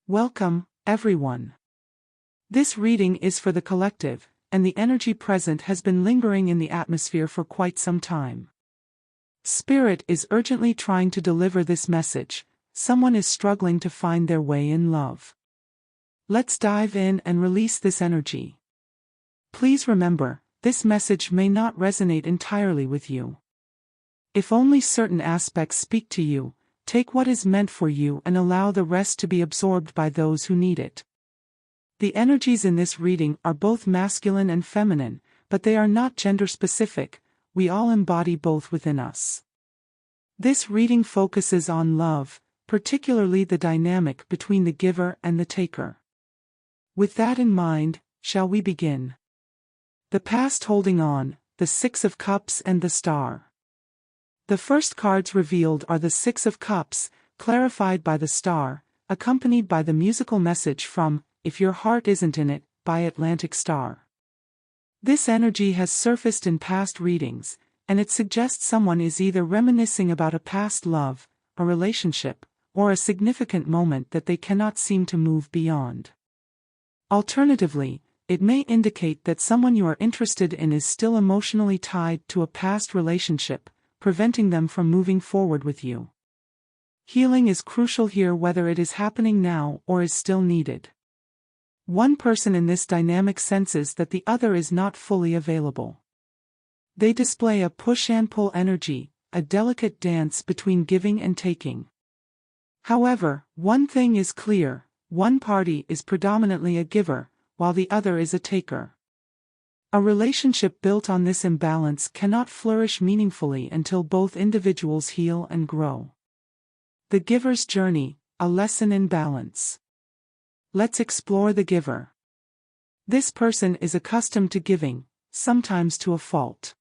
Welcome, everyone. This reading is for the collective, and the energy present has been lingering in the atmosphere for quite some time. Spirit is urgently trying to deliver this message. Someone is struggling to find their way in love. Let's dive in and release this energy. Please remember, this message may not resonate entirely with you. If only certain aspects speak to you, take what is meant for you and allow the rest to be absorbed by those who need it. The energies in this reading are both masculine and feminine, but they are not gender-specific. We all embody both within us. This reading focuses on love, particularly the dynamic between the giver and the taker. With that in mind, shall we begin? The past holding on, the Six of Cups and the Star. The first cards revealed are the Six of Cups, clarified by the Star, accompanied by the musical message from If Your Heart Isn't in It, by Atlantic Star. This energy has surfaced in past readings, and it suggests someone is either reminiscing about a past love, a relationship, or a significant moment that they cannot seem to move beyond. Alternatively, it may indicate that someone you are interested in is still emotionally tied to a past relationship, preventing them from moving forward with you. Healing is crucial here, whether it is happening now or is still needed. One person in this dynamic senses that the other is not fully available. They display a push and pull energy, a delicate dance between giving and taking. However, one thing is clear: one party is predominantly a giver, while the other is a taker. A relationship built on this imbalance cannot flourish meaningfully until both individuals heal and grow. The giver's journey, a lesson in balance. Let's explore the giver. This person is accustomed to giving, sometimes to a fault.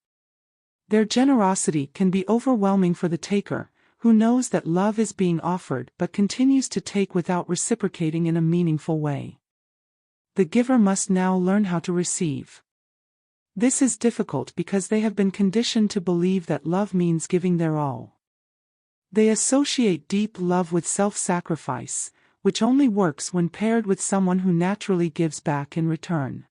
Their generosity can be overwhelming for the taker, who knows that love is being offered but continues to take without reciprocating in a meaningful way. The giver must now learn how to receive. This is difficult because they have been conditioned to believe that love means giving their all. They associate deep love with self-sacrifice, which only works when paired with someone who naturally gives back in return.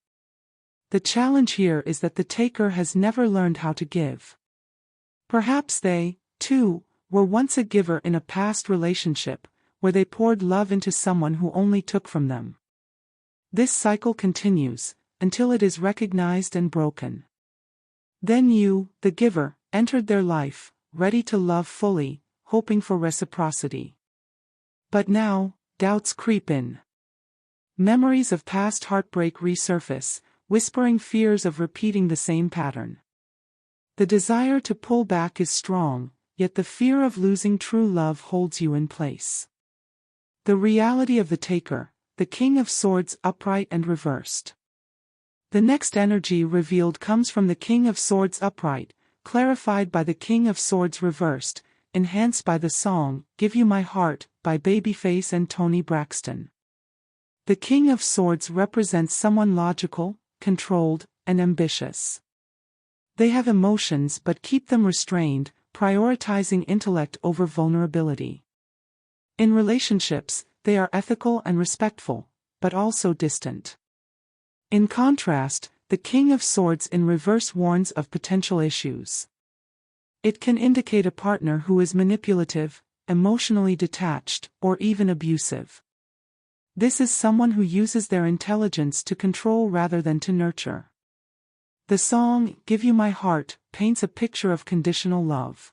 The challenge here is that the taker has never learned how to give. Perhaps they, too, were once a giver in a past relationship, where they poured love into someone who only took from them. This cycle continues, until it is recognized and broken. Then you, the giver, entered their life, ready to love fully, hoping for reciprocity. But now, doubts creep in. Memories of past heartbreak resurface, whispering fears of repeating the same pattern. The desire to pull back is strong, yet the fear of losing true love holds you in place. The reality of the taker, the King of Swords upright and reversed. The next energy revealed comes from the King of Swords upright, clarified by the King of Swords reversed, enhanced by the song, Give You My Heart, by Babyface and Toni Braxton. The King of Swords represents someone logical, controlled, and ambitious. They have emotions but keep them restrained, prioritizing intellect over vulnerability. In relationships, they are ethical and respectful, but also distant. In contrast, the King of Swords in reverse warns of potential issues. It can indicate a partner who is manipulative, emotionally detached, or even abusive. This is someone who uses their intelligence to control rather than to nurture. The song, Give You My Heart, paints a picture of conditional love.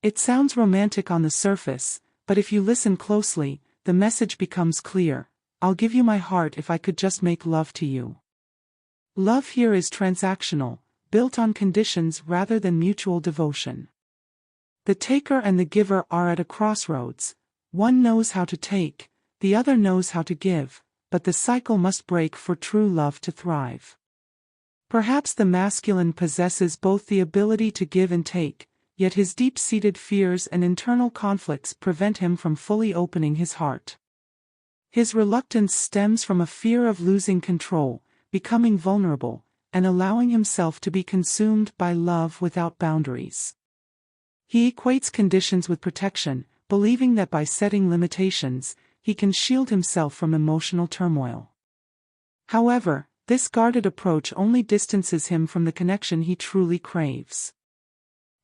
It sounds romantic on the surface, but if you listen closely, the message becomes clear: I'll give you my heart if I could just make love to you. Love here is transactional, built on conditions rather than mutual devotion. The taker and the giver are at a crossroads. One knows how to take, the other knows how to give, but the cycle must break for true love to thrive. Perhaps the masculine possesses both the ability to give and take, yet his deep-seated fears and internal conflicts prevent him from fully opening his heart. His reluctance stems from a fear of losing control, becoming vulnerable, and allowing himself to be consumed by love without boundaries. He equates conditions with protection, believing that by setting limitations, he can shield himself from emotional turmoil. However, this guarded approach only distances him from the connection he truly craves.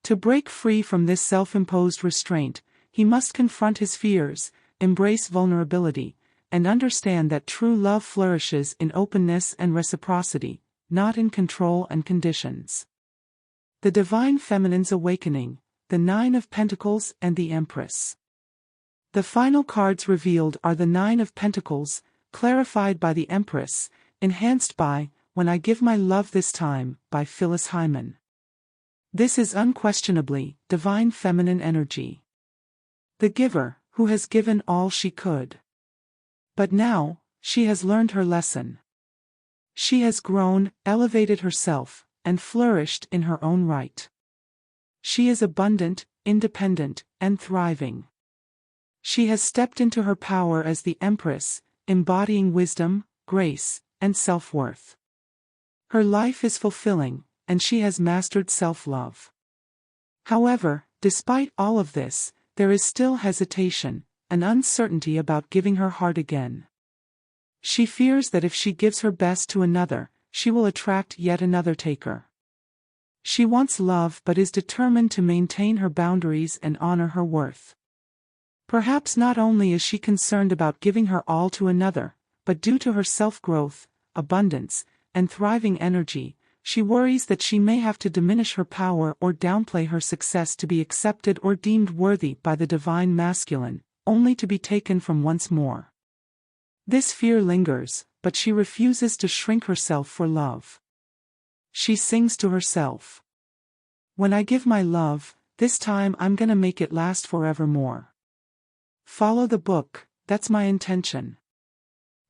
To break free from this self-imposed restraint, he must confront his fears, embrace vulnerability, and understand that true love flourishes in openness and reciprocity, not in control and conditions. The Divine Feminine's Awakening, the Nine of Pentacles and the Empress. The final cards revealed are the Nine of Pentacles, clarified by the Empress, enhanced by When I Give My Love This Time, by Phyllis Hyman. This is unquestionably divine feminine energy. The giver, who has given all she could. But now, she has learned her lesson. She has grown, elevated herself, and flourished in her own right. She is abundant, independent, and thriving. She has stepped into her power as the Empress, embodying wisdom, grace, and self-worth. Her life is fulfilling, and she has mastered self-love. However, despite all of this, there is still hesitation, an uncertainty about giving her heart again. She fears that if she gives her best to another, she will attract yet another taker. She wants love but is determined to maintain her boundaries and honor her worth. Perhaps not only is she concerned about giving her all to another, but due to her self-growth, abundance, and thriving energy, she worries that she may have to diminish her power or downplay her success to be accepted or deemed worthy by the divine masculine, only to be taken from once more. This fear lingers, but she refuses to shrink herself for love. She sings to herself. When I give my love, this time I'm gonna make it last forevermore. Follow the book, that's my intention.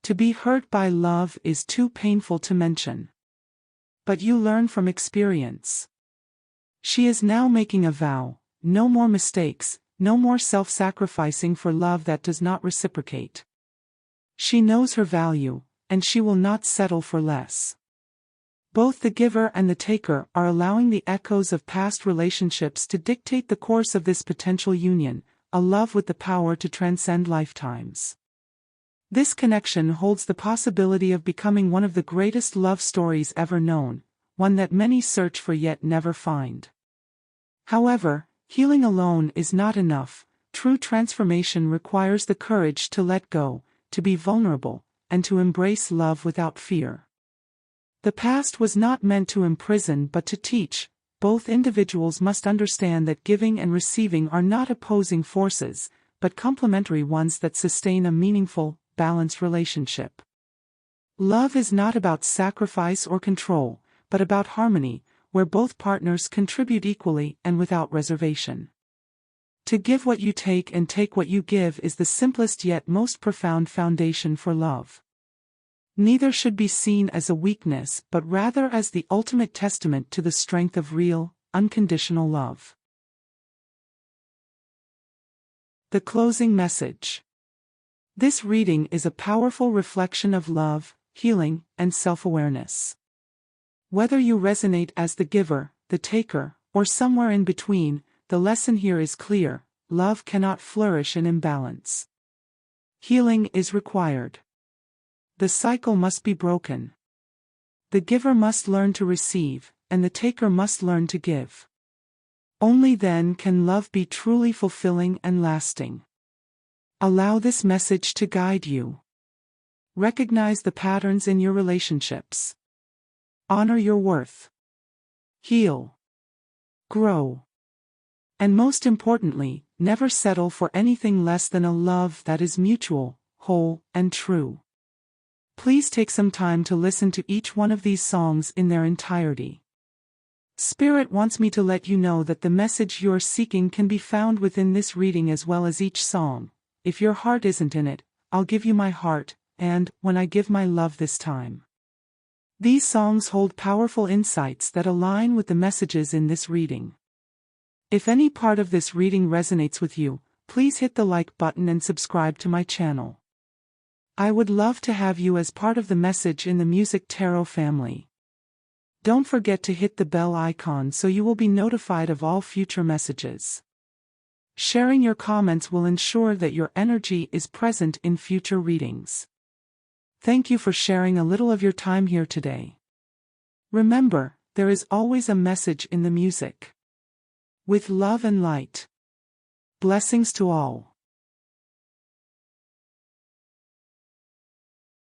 To be hurt by love is too painful to mention. But you learn from experience. She is now making a vow, no more mistakes, no more self-sacrificing for love that does not reciprocate. She knows her value, and she will not settle for less. Both the giver and the taker are allowing the echoes of past relationships to dictate the course of this potential union, a love with the power to transcend lifetimes. This connection holds the possibility of becoming one of the greatest love stories ever known, one that many search for yet never find. However, healing alone is not enough. True transformation requires the courage to let go, to be vulnerable, and to embrace love without fear. The past was not meant to imprison but to teach. Both individuals must understand that giving and receiving are not opposing forces, but complementary ones that sustain a meaningful, balanced relationship. Love is not about sacrifice or control, but about harmony, where both partners contribute equally and without reservation. To give what you take and take what you give is the simplest yet most profound foundation for love. Neither should be seen as a weakness but rather as the ultimate testament to the strength of real, unconditional love. The closing message. This reading is a powerful reflection of love, healing, and self-awareness. Whether you resonate as the giver, the taker, or somewhere in between, the lesson here is clear: love cannot flourish in imbalance. Healing is required. The cycle must be broken. The giver must learn to receive, and the taker must learn to give. Only then can love be truly fulfilling and lasting. Allow this message to guide you. Recognize the patterns in your relationships. Honor your worth. Heal. Grow. And most importantly, never settle for anything less than a love that is mutual, whole, and true. Please take some time to listen to each one of these songs in their entirety. Spirit wants me to let you know that the message you're seeking can be found within this reading as well as each song. If your heart isn't in it, I'll give you my heart, and When I Give My Love This Time. These songs hold powerful insights that align with the messages in this reading. If any part of this reading resonates with you, please hit the like button and subscribe to my channel. I would love to have you as part of the Message in the Music Tarot family. Don't forget to hit the bell icon so you will be notified of all future messages. Sharing your comments will ensure that your energy is present in future readings. Thank you for sharing a little of your time here today. Remember, there is always a message in the music. With love and light. Blessings to all.